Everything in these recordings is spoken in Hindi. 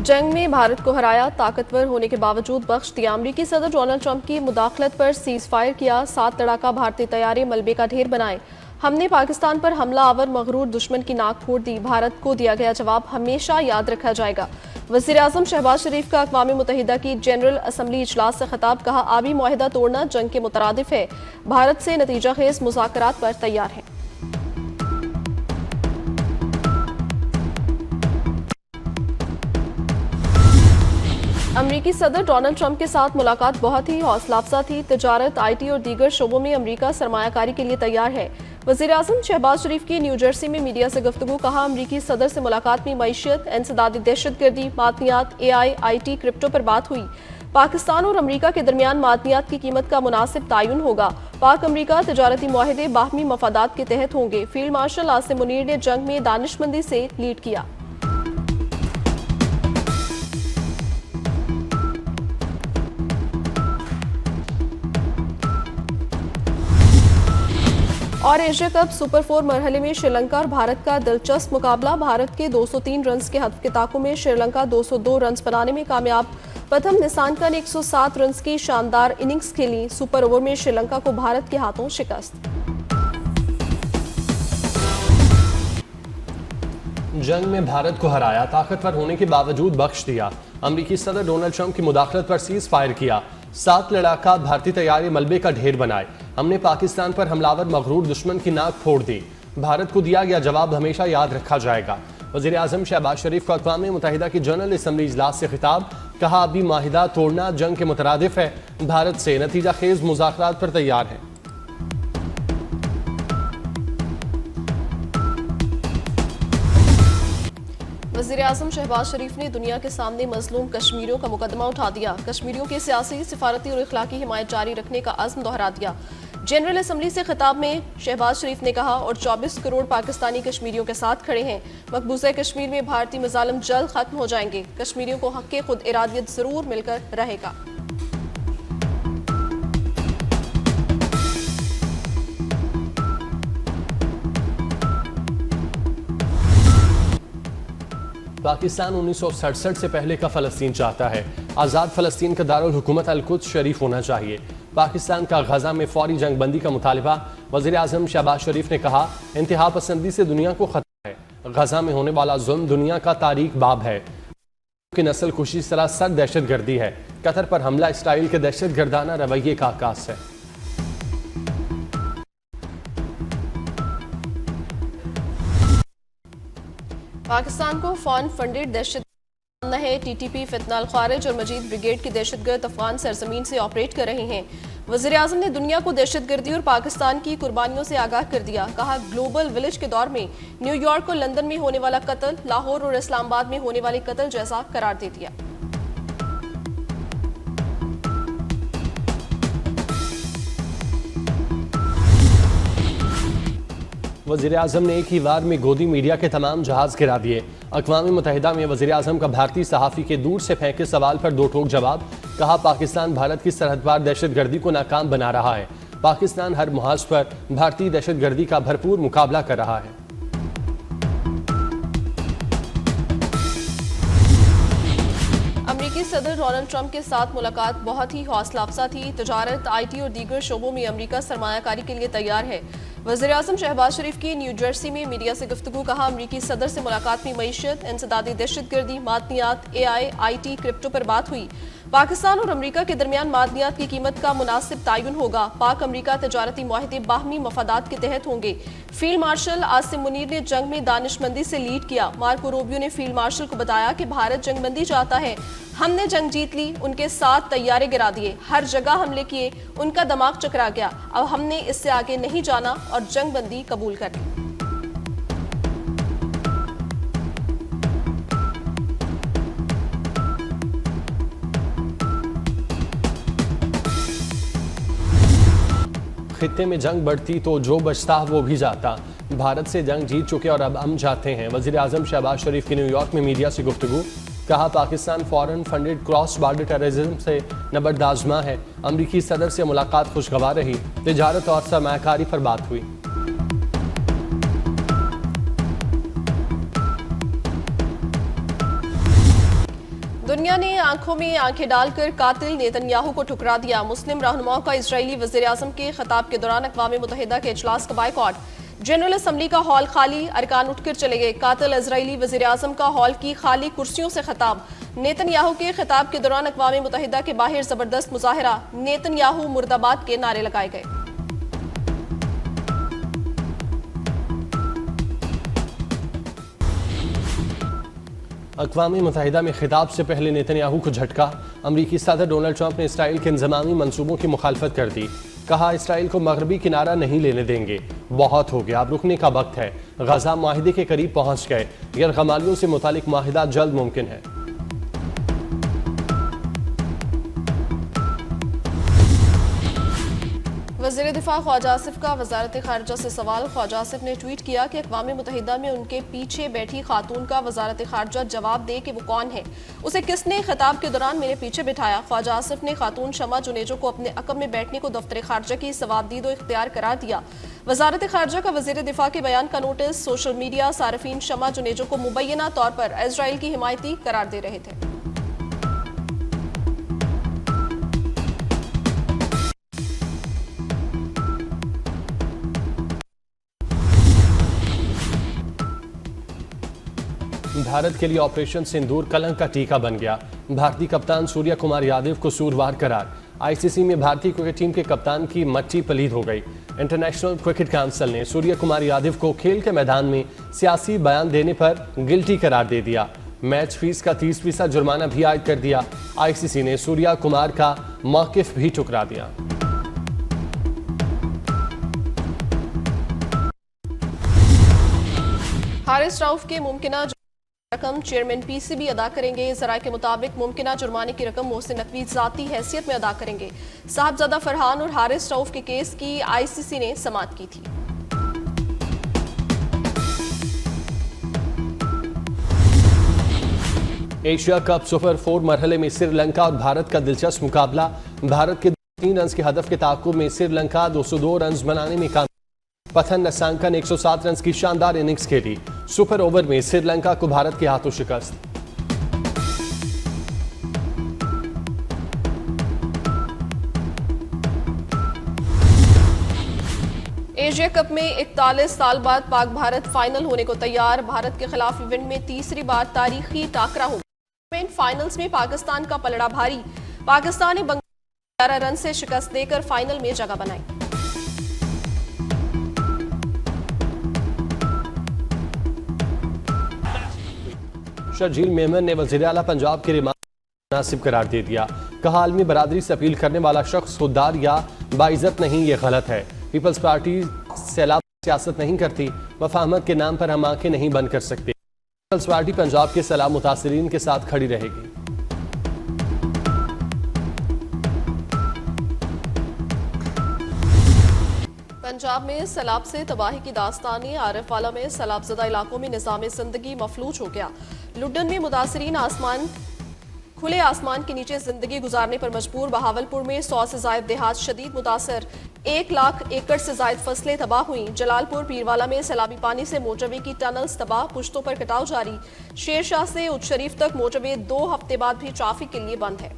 जंग में भारत को हराया, ताकतवर होने के बावजूद बख्श दिया। अमरीकी सदर डोनाल्ड ट्रंप की मुदाखलत पर सीज फायर किया, 7 लड़ाका भारतीय तैयारी मलबे का ढेर बनाए। हमने पाकिस्तान पर हमला आवर मगरूर दुश्मन की नाक फोड़ दी, भारत को दिया गया जवाब हमेशा याद रखा जाएगा। वज़ीर आज़म शहबाज शरीफ का अक़वाम मुत्तहिदा की जनरल असम्बली इजलास से खिताब, कहा आबी मुआहिदा तोड़ना जंग के मुतरादिफ है, भारत से नतीजा खेज मुज़ाकरात पर तैयार है। अमरीकी सदर डोनाल्ड ट्रंप के साथ मुलाकात बहुत ही हौसला अफजा थी। तिजारत, IT और दीगर शोबों में अमरीका सरमायाकारी के लिए तैयार है। वज़ीर आज़म शहबाज शरीफ की न्यू जर्सी में मीडिया से गुफ्तगू, कहा अमरीकी सदर से मुलाकात में मईशत, इंसदादी दहशतगर्दी, मादनियात, AI, IT, क्रिप्टो पर बात हुई। पाकिस्तान और अमरीका के दरमियान मादनियात की कीमत का मुनासिब तयन होगा। पाक अमरीका तजारती मुआहदे बाहमी मफादात के तहत होंगे। फील्ड मार्शल आसिम मुनीर ने जंग में दानिशमंदी से लीड किया। और एशिया कप सुपर 4 मरहले में श्रीलंका और भारत का दिलचस्प मुकाबला। भारत के 203 रन के हद के ताकों में श्रीलंका 202 रन बनाने में कामयाब। प्रथम निसानका ने 107 रन की शानदार इनिंग्स खेली। सुपर ओवर में श्रीलंका को भारत के हाथों शिकस्त। जंग में भारत को हराया, ताकतवर होने के बावजूद बख्श दिया। अमरीकी सदर डोनाल्ड ट्रंप की मुदाखलत पर सीज फायर किया, 7 लड़ाका भारतीय तैयारी मलबे का ढेर बनाए। हमने पाकिस्तान पर हमलावर मगरूर दुश्मन की नाक फोड़ दी, भारत को दिया गया जवाब हमेशा याद रखा जाएगा। वज़ीर आज़म शहबाज शरीफ का अक़वाम मुत्तहिदा की जनरल असम्बली इजलास से खिताब, कहा अभी माहिदा तोड़ना जंग के मुतरादिफ है, भारत से नतीजा खेज मुज़ाकरात पर तैयार है। वज़ीर आज़म शहबाज शरीफ ने दुनिया के सामने मजलूम कश्मीरियों का मुकदमा उठा दिया। कश्मीरियों के सियासी, सिफारती और इखलाकी हिमायत जारी रखने का अज़्म दोहरा दिया। जनरल असम्बली से खिताब में शहबाज शरीफ ने कहा, और 24 करोड़ पाकिस्तानी कश्मीरियों के साथ खड़े हैं। मकबूजा कश्मीर में भारतीय मज़ालिम जल्द खत्म हो जाएंगे। कश्मीरियों को हक़ खुद इरादियत ज़रूर मिलकर रहेगा। पाकिस्तान 1967 से पहले का फ़लस्तीन चाहता है। आज़ाद फ़लस्तीन का दारुल हुकूमत अल-कुद्स शरीफ होना चाहिए। पाकिस्तान का गजा में फौरी जंग बंदी का मुतालबा। वज़ीर आज़म शहबाज शरीफ ने कहा, इंतहा पसंदी से दुनिया को खतरा है। गजा में होने वाला जुल्म दुनिया का तारीख बाब है कि नस्ल कुशी सरासर दहशत गर्दी है। कतर पर हमला इसराइल के दहशत गर्दाना रवैये का आकाश है। पाकिस्तान को फॉरेन फंडेड दहशत है। TTP, फितनाल ख्वारिज और मजीद ब्रिगेड की दहशतगर्द अफगान सरजमीन से ऑपरेट कर रहे हैं। वज़ीर आज़म ने दुनिया को दहशतगर्दी और पाकिस्तान की कुर्बानियों से आगाह कर दिया। कहा, ग्लोबल विलेज के दौर में न्यूयॉर्क और लंदन में होने वाला कत्ल लाहौर और इस्लामाबाद में होने वाले कत्ल जैसा करार दे दिया। वज़ीर आज़म ने एक ही वार में गोदी मीडिया के तमाम जहाज़ गिरा दिए। अक़वाम मुत्तहिदा में वज़ीर आज़म का भारतीय सहाफ़ी के दूर से फेंके सवाल पर दो टोक जवाब। कहा, पाकिस्तान भारत की सरहद पार दहशतगर्दी को नाकाम बना रहा है। पाकिस्तान हर मुहाज पर भारतीय दहशतगर्दी का भरपूर मुकाबला कर रहा है। अमरीकी सदर डोनाल्ड ट्रंप के साथ मुलाकात बहुत ही हौसला अफजा थी। तजारत, IT और दीगर शोबों में अमरीका सरमायाकारी के लिए तैयार है। वज़ीर आज़म शहबाज शरीफ की न्यू जर्सी में मीडिया से गुफ्तगू, कहा अमरीकी सदर से मुलाकात में मईशत, इंसदादी दहशतगर्दी, मादनियात, AI, IT, क्रिप्टो पर बात हुई। पाकिस्तान और अमरीका के दरमियान मादनियात की कीमत का मुनासिब तयन होगा। पाक अमरीका तजारती मुआहदे बाहमी मफादात के तहत होंगे। फील्ड मार्शल आसिम मुनीर ने जंग में दानिशमंदी से लीड किया। मार्को रूबियो ने फील्ड मार्शल को बताया कि भारत जंगबंदी चाहता है। हमने जंग जीत ली, उनके साथ तैयारे गिरा दिए, हर जगह हमले किए, उनका दिमाग चकरा गया। अब हमने इससे आगे नहीं जाना और जंगबंदी कबूल कर ली। खित्ते में जंग बढ़ती तो जो बचता वो भी जाता। भारत से जंग जीत चुके और अब हम जाते हैं। वज़ीर आज़म शहबाज शरीफ की न्यूयॉर्क में मीडिया से गुफ्तगू, कहा Pakistan foreign funded cross border terrorism से नबर्दाजमा है। अमरीकी सदर से मुलाकात खुशगवार रही। तिजारत और सरमायाकारी पर बात हुई। दुनिया ने आंखों में आंखें डालकर कातिल नेतन्याहू को ठुकरा दिया। मुस्लिम रहनुमाओं का इजरायली वज़ीर-ए-आज़म के खिताब के दौरान अक़वाम मुत्तहिदा के इजलास का बायकॉट। जनरल असम्बली का हॉल खाली, अरकान उठकर चले गए। कातिल इजरायली वज़ीर-ए-आज़म का हॉल की खाली कुर्सियों से खिताब। नेतन्याहू के खिताब के दौरान अक़वाम मुत्तहिदा के बाहर जबरदस्त मुजाहिरा। नेतन्याहू मुर्दाबाद के नारे लगाए गए। अक़वाम मुत्तहिदा में खिताब से पहले नेतन्याहू को झटका। अमरीकी सदर डोनाल्ड ट्रंप ने इसराइल के इंज़मामी मंसूबों की मुखालफत कर दी। कहा, इसराइल को मगरबी किनारा नहीं लेने देंगे, बहुत हो गया, अब रुकने का वक्त है। गजा माहिदे के करीब पहुंच गए, यरगमालियों से मुतालिक माहिदा जल्द मुमकिन है। वज़ीर दिफा ख्वाजा आसिफ का वजारत खारजा से सवाल। ख्वाजा आसिफ ने ट्वीट किया कि अक़वाम मुत्तहिदा में उनके पीछे बैठी खातून का वजारत खारजा जवाब दे कि वो कौन है, उसे किसने खिताब के दौरान मेरे पीछे बिठाया। ख्वाजा आसिफ ने खातून शमा जुनेजो को अपने अक़ब में बैठने को दफ्तर खारजा की सवाबदीद इख्तियार करार दिया। वजारत खारजा का वज़ीर दिफा के बयान का नोटिस सोशल मीडिया सार्फिन शमा जुनेजो को मुबैना तौर पर इजराइल की हिमायती करार दे रहे थे। भारत के लिए ऑपरेशन सिंदूर कलंक का टीका बन गया। भारतीय कप्तान सूर्य कुमार यादव को सूरवार करार। आईसीसी में भारतीय क्रिकेट टीम के कप्तान की मट्टी पलीद हो गई। इंटरनेशनल क्रिकेट काउंसिल ने सूर्य कुमार यादव को खेल के मैदान में सियासी बयान देने पर गिल्टी करार दे दिया। मैच फीस का 30% जुर्माना भी आयद कर दिया। आईसीसी ने सूर्य कुमार का मौकिफ भी ठुकरा दिया। हारिस रऊफ के मुमकिना रकम चेयरमैन पीसीबी अदा करेंगे। जराये के मुताबिक मुमकिना जुर्माने की रकम मोहसिन नकवी जाती हैसियत में अदा करेंगे। साहबजादा फरहान और हारिस रऊफ के केस की आईसीसी ने समाअत की थी। एशिया कप सुपर 4 मरहले में श्रीलंका और भारत का दिलचस्प मुकाबला। भारत के 3 रन के हदफ के ताक़ुब में श्रीलंका 202 रन बनाने में कामयाब। पथन नसांका ने 107 रन की शानदार इनिंग्स खेली। सुपर ओवर में श्रीलंका को भारत के हाथों शिकस्त। एशिया कप में 41 साल बाद पाक भारत फाइनल होने को तैयार। भारत के खिलाफ इवेंट में तीसरी बार तारीखी टाकरा होगा। फाइनल्स में पाकिस्तान का पलड़ा भारी। पाकिस्तान ने बंगलादेश 11 रन से शिकस्त देकर फाइनल में जगह बनाई। शर्जील मेमन ने वज़ीर आला पंजाब के रिमांड मुनासिब करार दे दिया। कहा, आलमी बरादरी से अपील करने वाला शख्स खुददार या बाइज्जत नहीं, ये गलत है। पीपल्स पार्टी सैलाब सियासत नहीं करती, मफाहमत के नाम पर हम आंखें नहीं बंद कर सकते। पीपल्स पार्टी पंजाब के सैलाब मुतासिरीन के साथ खड़ी रहेगी। पंजाब में सैलाब से तबाही की दास्तानी। आरिफवाला में सैलाबज़दा इलाकों में निज़ाम ज़िंदगी मफलूज हो गया। लुड्डन में मुतासिरीन खुले आसमान के नीचे जिंदगी गुजारने पर मजबूर। बहावलपुर में 100 से ज़ायद देहात शदीद मुतासर। 1 लाख एकड़ से ज़ायद फसलें तबाह हुई। जलालपुर पीरवाला में सैलाबी पानी से मोटरवे की टनल्स तबाह, पुश्तों पर कटाव जारी। शेरशाह से उच्च शरीफ तक मोटरवे 2 हफ्ते बाद भी ट्रैफिक के लिए बंद है।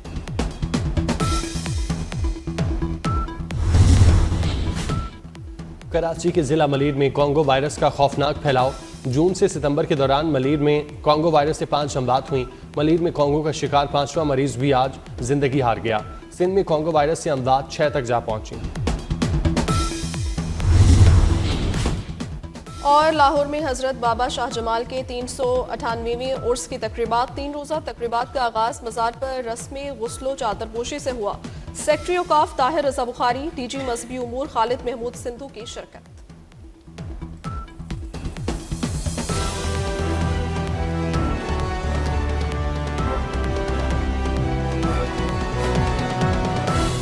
कराची के जिला मलीर में कोंगो वायरस का खौफनाक फैलाव। जून से सितंबर के दौरान मलीर में कोंगो वायरस से 5 अमवात हुई। मलीर में कोंगो का शिकार 5वां मरीज भी आज जिंदगी हार गया। सिंध में कोंगो वायरस से अमवात 6 तक जा पहुंची। और लाहौर में हजरत बाबा शाह जमाल के 398वें उर्स की तकरीबात। 3 रोज़ा तकरीबात का आगाज मज़ार पर रस्म गुस्लो चादरपोशी से हुआ। सेक्रेटरी औकाफ ताहिर रज़ा बुखारी, डीजी मजहबी उमूर खालिद महमूद सिंधु की शिरकत।